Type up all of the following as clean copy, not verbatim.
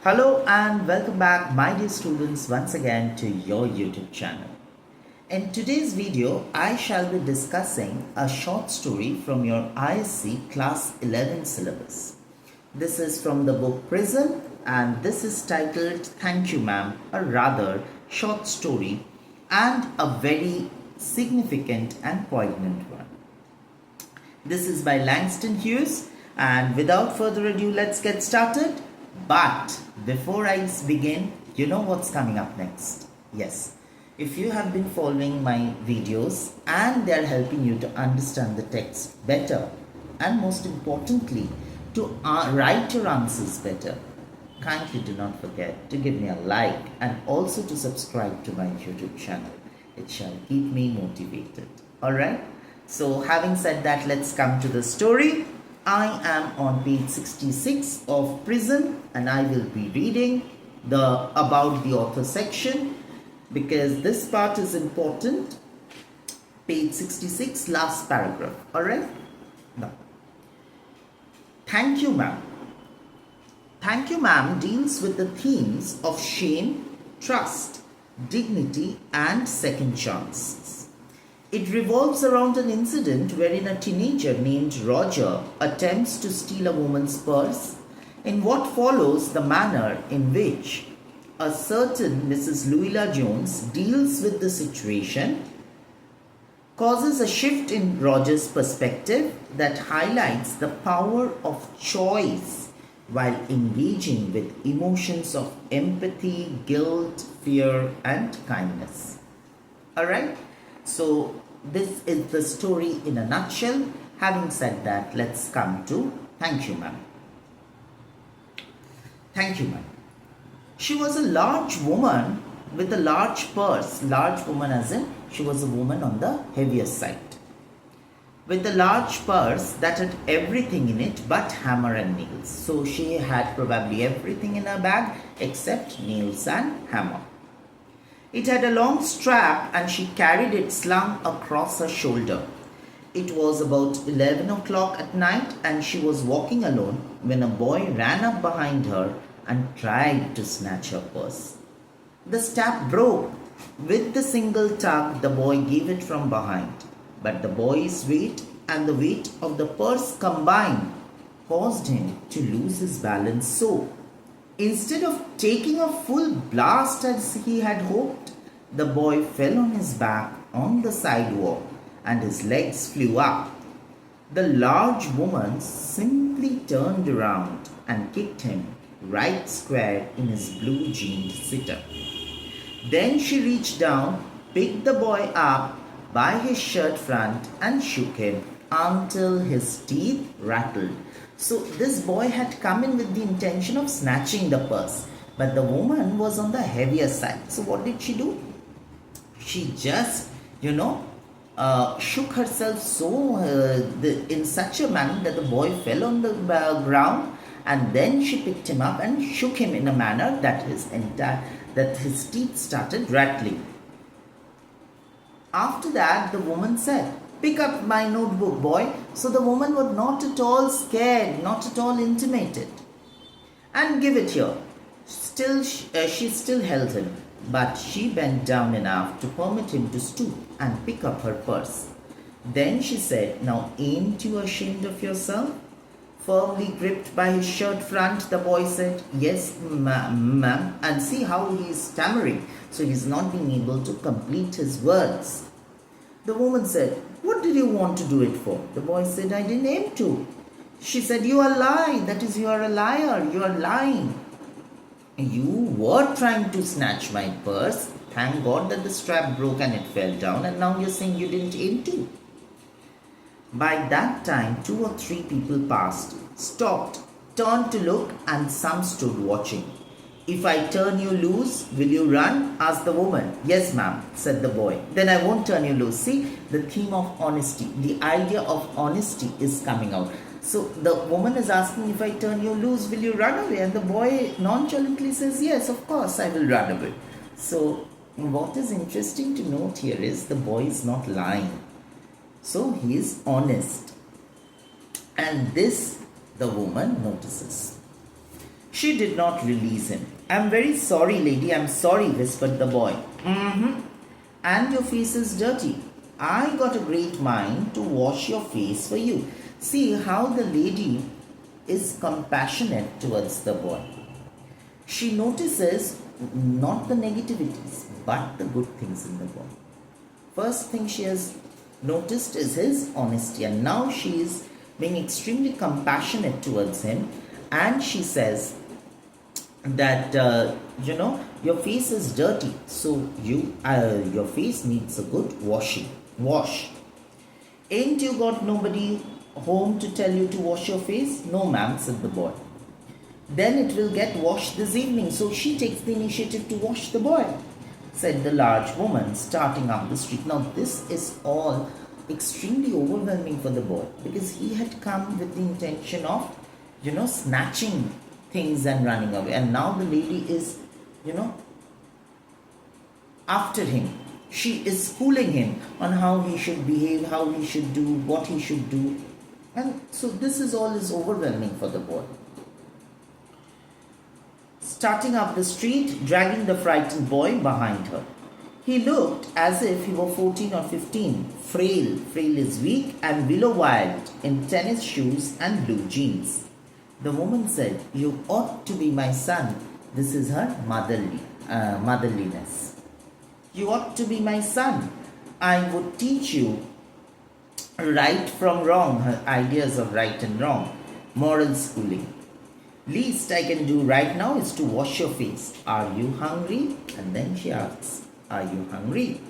Hello and welcome back, my dear students, once again to your YouTube channel. In today's video, I shall be discussing a short story from your ISC Class 11 syllabus. This is from the book Prison and this is titled Thank You Ma'am, a rather short story and a very significant and poignant one. This is by Langston Hughes, and without further ado, let's get started. But before I begin, you know what's coming up next. Yes, if you have been following my videos and they are helping you to understand the text better and most importantly to write your answers better, kindly do not forget to give me a like and also to subscribe to my YouTube channel. It shall keep me motivated. Alright, so having said that, let's come to the story. I am on page 66 of Prison and I will be reading the about the author section because this part is important. Page 66, last paragraph. Alright? Now, Thank You Ma'am. Thank You Ma'am deals with the themes of shame, trust, dignity and second chances. It revolves around an incident wherein a teenager named Roger attempts to steal a woman's purse in what follows the manner in which a certain Mrs. Louisa Jones deals with the situation causes a shift in Roger's perspective that highlights the power of choice while engaging with emotions of empathy, guilt, fear and kindness. Alright? So this is the story in a nutshell. Having said that, let's come to Thank You Ma'am. Thank you, ma'am. She was a large woman with a large purse. Large woman as in she was a woman on the heavier side. With a large purse that had everything in it but hammer and nails. So she had probably everything in her bag except nails and hammer. It had a long strap and she carried it slung across her shoulder. It was about 11 o'clock at night and she was walking alone when a boy ran up behind her and tried to snatch her purse. The strap broke. With the single tug, the boy gave it from behind. But the boy's weight and the weight of the purse combined caused him to lose his balance, so instead of taking a full blast as he had hoped, the boy fell on his back on the sidewalk and his legs flew up. The large woman simply turned around and kicked him right square in his blue jeaned sitter. Then she reached down, picked the boy up by his shirt front and shook him until his teeth rattled. So this boy had come in with the intention of snatching the purse, but the woman was on the heavier side. So what did she do? She just, shook herself so in such a manner that the boy fell on the ground, and then she picked him up and shook him in a manner that his teeth started rattling. After that, the woman said, "Pick up my notebook, boy." So the woman was not at all scared, not at all intimidated. "And give it here." She still held him, but she bent down enough to permit him to stoop and pick up her purse. Then she said, "Now ain't you ashamed of yourself?" Firmly gripped by his shirt front, the boy said, "Yes, ma'am," and see how he is stammering, so he is not being able to complete his words. The woman said, "What did you want to do it for?" The boy said, "I didn't aim to." She said, "You are lying. That is, you are a liar. You are lying. You were trying to snatch my purse. Thank God that the strap broke and it fell down, and now you're saying you didn't aim to." By that time, 2 or 3 people passed, stopped, turned to look, and some stood watching. "If I turn you loose, will you run?" asked the woman. "Yes, ma'am," said the boy. "Then I won't turn you loose." See, the theme of honesty, the idea of honesty is coming out. So the woman is asking, "If I turn you loose, will you run away?" And the boy nonchalantly says, "Yes, of course I will run away." So what is interesting to note here is the boy is not lying. So he is honest. And this the woman notices. She did not release him. I'm very sorry, lady, I'm sorry, whispered the boy. Mm-hmm. And your face is dirty. I got a great mind to wash your face for you. See how the lady is compassionate towards the boy. She notices not the negativities, but the good things in the boy. First thing she has noticed is his honesty, and now she is being extremely compassionate towards him, and she says that your face is dirty, so your face needs a good washing. Wash. Ain't you got nobody home to tell you to wash your face? No, ma'am, said the boy. Then it will get washed this evening, so she takes the initiative to wash the boy, said the large woman, starting up the street. Now, this is all extremely overwhelming for the boy, because he had come with the intention of, snatching things and running away. And now the lady is, after him. She is schooling him on how he should behave, how he should do, what he should do. And so this is all is overwhelming for the boy. Starting up the street, dragging the frightened boy behind her. He looked as if he were 14 or 15, frail is weak, and willow-wild in tennis shoes and blue jeans. The woman said, "You ought to be my son." This is her motherliness. "You ought to be my son. I would teach you right from wrong," her ideas of right and wrong, moral schooling. "Least I can do right now is to wash your face. Are you hungry?" And then she asks, "Are you hungry?"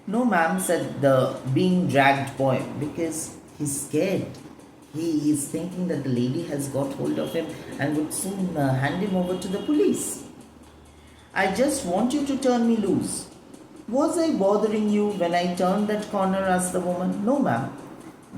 "No, ma'am," said the being dragged boy, because he's scared. He is thinking that the lady has got hold of him and would soon hand him over to the police. "I just want you to turn me loose." "Was I bothering you when I turned that corner?" asked the woman. "No, ma'am."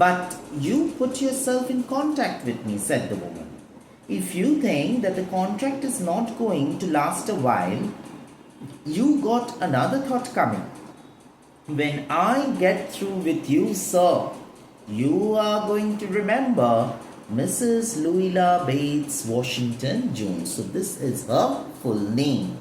"But you put yourself in contact with me," said the woman. "If you think that the contract is not going to last a while, you got another thought coming. When I get through with you, sir, you are going to remember Mrs. Louisa Bates Washington Jones." So this is her full name.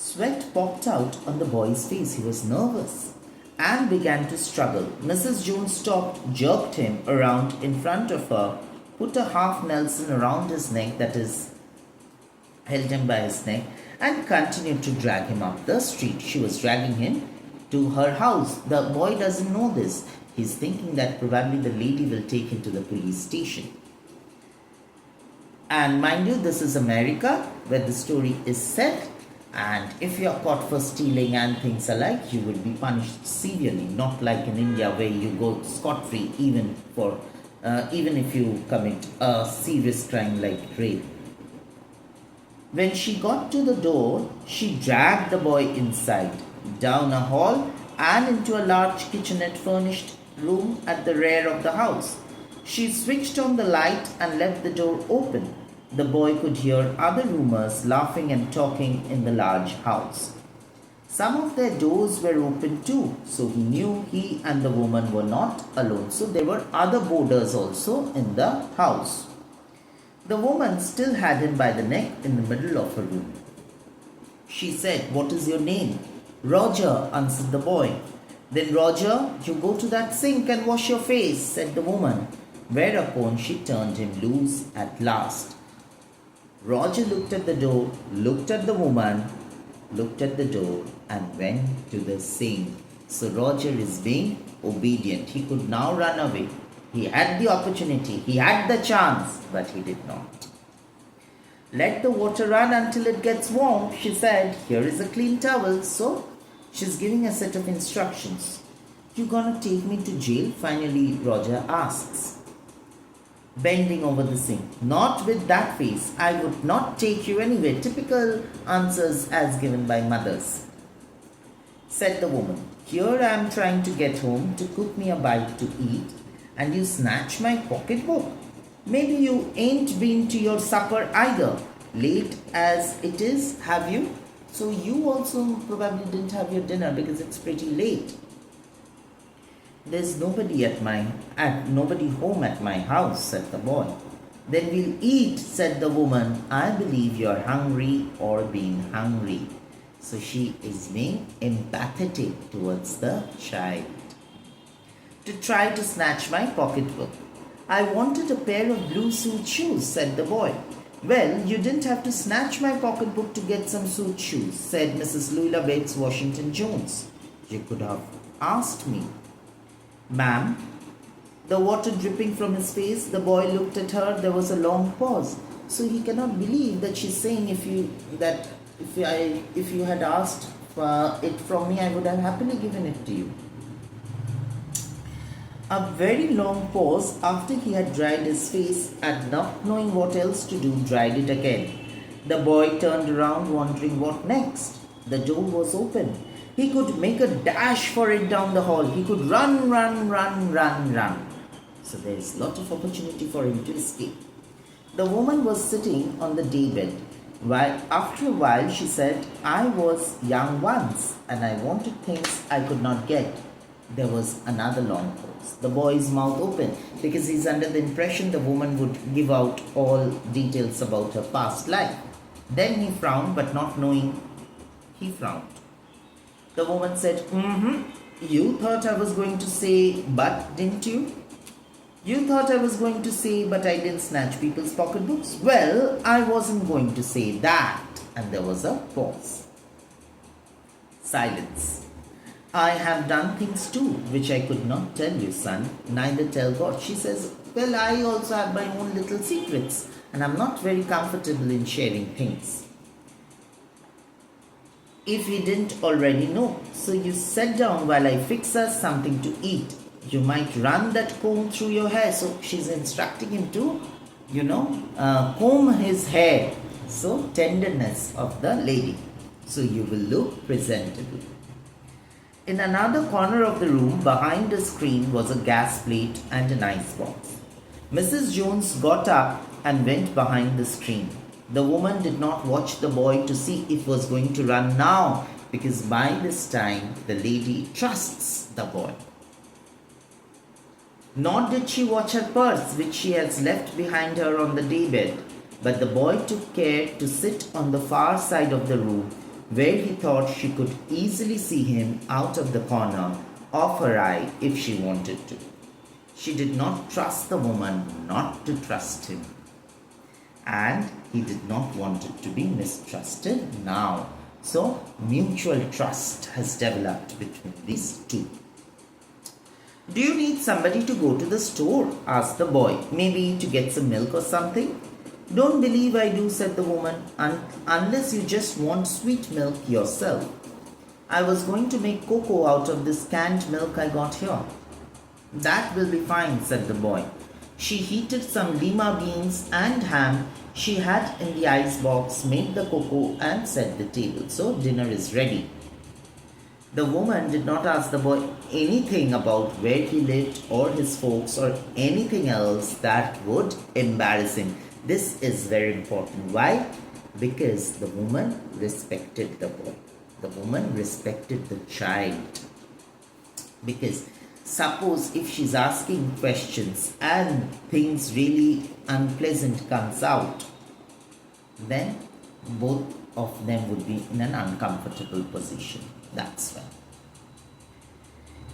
Sweat popped out on the boy's face. He was nervous and began to struggle. Mrs. Jones stopped, jerked him around in front of her, put a half Nelson around his neck, that is, held him by his neck, and continued to drag him up the street. She was dragging him to her house. The boy doesn't know this. He's thinking that probably the lady will take him to the police station. And mind you, this is America, where the story is set. And if you are caught for stealing and things alike, you will be punished severely, not like in India where you go scot-free even if you commit a serious crime like rape. When she got to the door, she dragged the boy inside, down a hall, and into a large kitchenette furnished room at the rear of the house. She switched on the light and left the door open. The boy could hear other roomers laughing and talking in the large house. Some of their doors were open too, so he knew he and the woman were not alone. So there were other boarders also in the house. The woman still had him by the neck in the middle of her room. She said, "What is your name?" "Roger," answered the boy. "Then, Roger, you go to that sink and wash your face," said the woman, whereupon she turned him loose at last. Roger looked at the door, looked at the woman, looked at the door, and went to the sink. So Roger is being obedient. He could now run away. He had the opportunity, he had the chance, but he did not. "Let the water run until it gets warm," she said. "Here is a clean towel." So she's giving a set of instructions. "You gonna take me to jail?" finally Roger asks, bending over the sink. "Not with that face. I would not take you anywhere." Typical answers as given by mothers. Said the woman, "Here I am trying to get home to cook me a bite to eat, and you snatch my pocketbook. Maybe you ain't been to your supper either. Late as it is, have you? So you also probably didn't have your dinner because it's pretty late." "There's nobody home at my house," said the boy. Then we'll eat, said the woman. I believe you're hungry or being hungry. So she is being empathetic towards the child. To try to snatch my pocketbook. I wanted a pair of blue suede shoes, said the boy. Well, you didn't have to snatch my pocketbook to get some suede shoes, said Mrs. Louisa Bates Washington Jones. You could have asked me. Ma'am, the water dripping from his face, the boy looked at her. There was a long pause. So he cannot believe that she's saying if you had asked it from me, I would have happily given it to you. A very long pause after he had dried his face and not knowing what else to do, dried it again. The boy turned around wondering what next. The door was open. He could make a dash for it down the hall. He could run. So there is a lot of opportunity for him to escape. The woman was sitting on the daybed. After a while she said, I was young once and I wanted things I could not get. There was another long pause. The boy's mouth opened because he's under the impression the woman would give out all details about her past life. Then he frowned, but not knowing he frowned. The woman said, You thought I was going to say, but didn't you? You thought I was going to say, but I didn't snatch people's pocketbooks? Well, I wasn't going to say that. And there was a pause. Silence. I have done things too, which I could not tell you, son. Neither tell God. She says, well, I also have my own little secrets, and I'm not very comfortable in sharing things. If you didn't already know, so you sit down while I fix us something to eat. You might run that comb through your hair. So she's instructing him to, comb his hair. So tenderness of the lady. So you will look presentable. In another corner of the room, behind a screen, was a gas plate and an icebox. Mrs. Jones got up and went behind the screen. The woman did not watch the boy to see if he was going to run now, because by this time the lady trusts the boy. Nor did she watch her purse, which she has left behind her on the daybed, but the boy took care to sit on the far side of the room, where he thought she could easily see him out of the corner of her eye if she wanted to. She did not trust the woman not to trust him. And he did not want it to be mistrusted now. So mutual trust has developed between these two. Do you need somebody to go to the store? Asked the boy. Maybe to get some milk or something? Don't believe I do, said the woman, unless you just want sweet milk yourself. I was going to make cocoa out of this canned milk I got here. That will be fine, said the boy. She heated some lima beans and ham she had in the icebox, made the cocoa and set the table. So dinner is ready. The woman did not ask the boy anything about where he lived or his folks or anything else that would embarrass him. This is very important. Why? Because the woman respected the boy. The woman respected the child. Because suppose if she's asking questions and things really unpleasant comes out, then both of them would be in an uncomfortable position. That's why.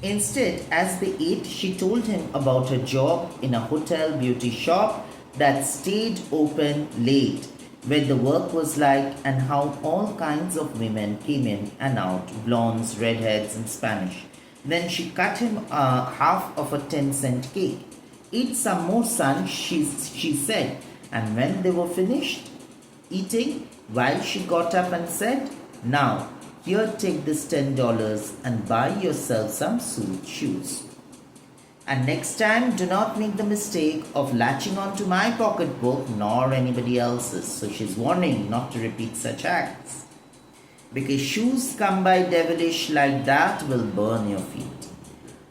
Instead, as they ate, she told him about her job in a hotel beauty shop that stayed open late, where the work was like, and how all kinds of women came in and out, blondes, redheads, and Spanish. Then she cut him half of a 10-cent cake. Eat some more, son, she said. And when they were finished eating, while she got up and said, now, here, take this $10 and buy yourself some suede shoes. And next time, do not make the mistake of latching onto my pocketbook nor anybody else's. So she's warning not to repeat such acts. Because shoes come by devilish like that will burn your feet.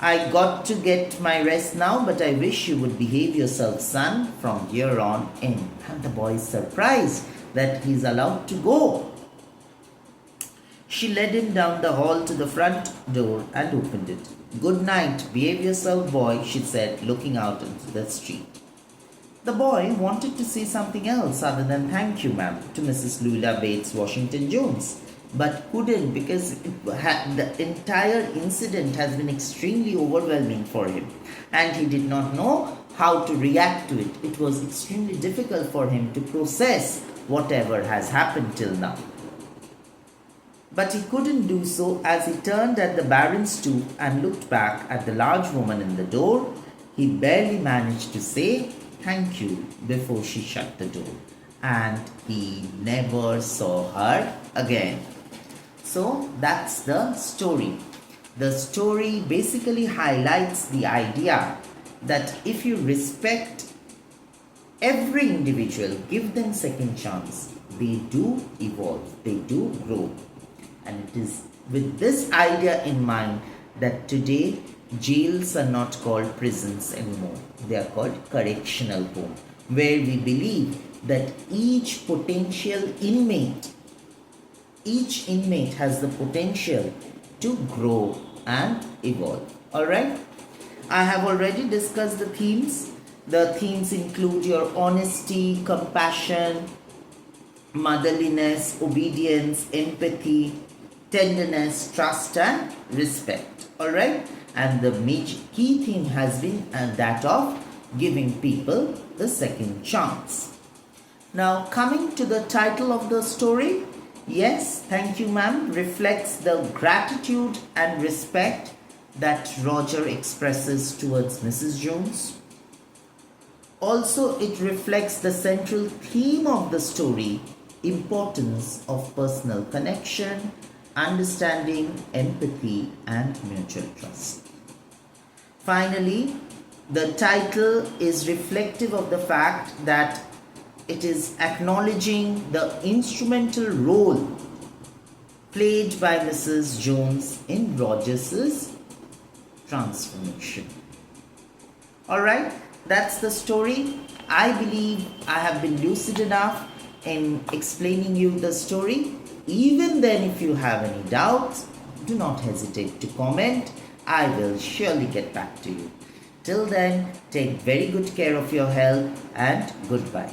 I got to get my rest now, but I wish you would behave yourself, son, from here on in. And the boy is surprised that he's allowed to go. She led him down the hall to the front door and opened it. Good night, behave yourself, boy, she said, looking out into the street. The boy wanted to say something else other than thank you, ma'am, to Mrs. Louisa Bates Washington Jones, but couldn't because the entire incident has been extremely overwhelming for him and he did not know how to react to it. It was extremely difficult for him to process whatever has happened till now. But he couldn't do so as he turned at the Baron's stoop and looked back at the large woman in the door. He barely managed to say thank you before she shut the door, and he never saw her again. So that's the story. The story basically highlights the idea that if you respect every individual, give them second chance, they do evolve, they do grow. And it is with this idea in mind that today jails are not called prisons anymore. They are called correctional home, where we believe that each inmate has the potential to grow and evolve. Alright? I have already discussed the themes. The themes include your honesty, compassion, motherliness, obedience, empathy, tenderness, trust and respect. Alright? And the key theme has been that of giving people the second chance. Now coming to the title of the story, yes, thank you ma'am reflects the gratitude and respect that Roger expresses towards Mrs. Jones. Also, it reflects the central theme of the story, importance of personal connection, understanding, empathy, and mutual trust. Finally, the title is reflective of the fact that it is acknowledging the instrumental role played by Mrs. Jones in Rogers's transformation. Alright, that's the story. I believe I have been lucid enough in explaining you the story. Even then, if you have any doubts, do not hesitate to comment. I will surely get back to you. Till then, take very good care of your health and goodbye.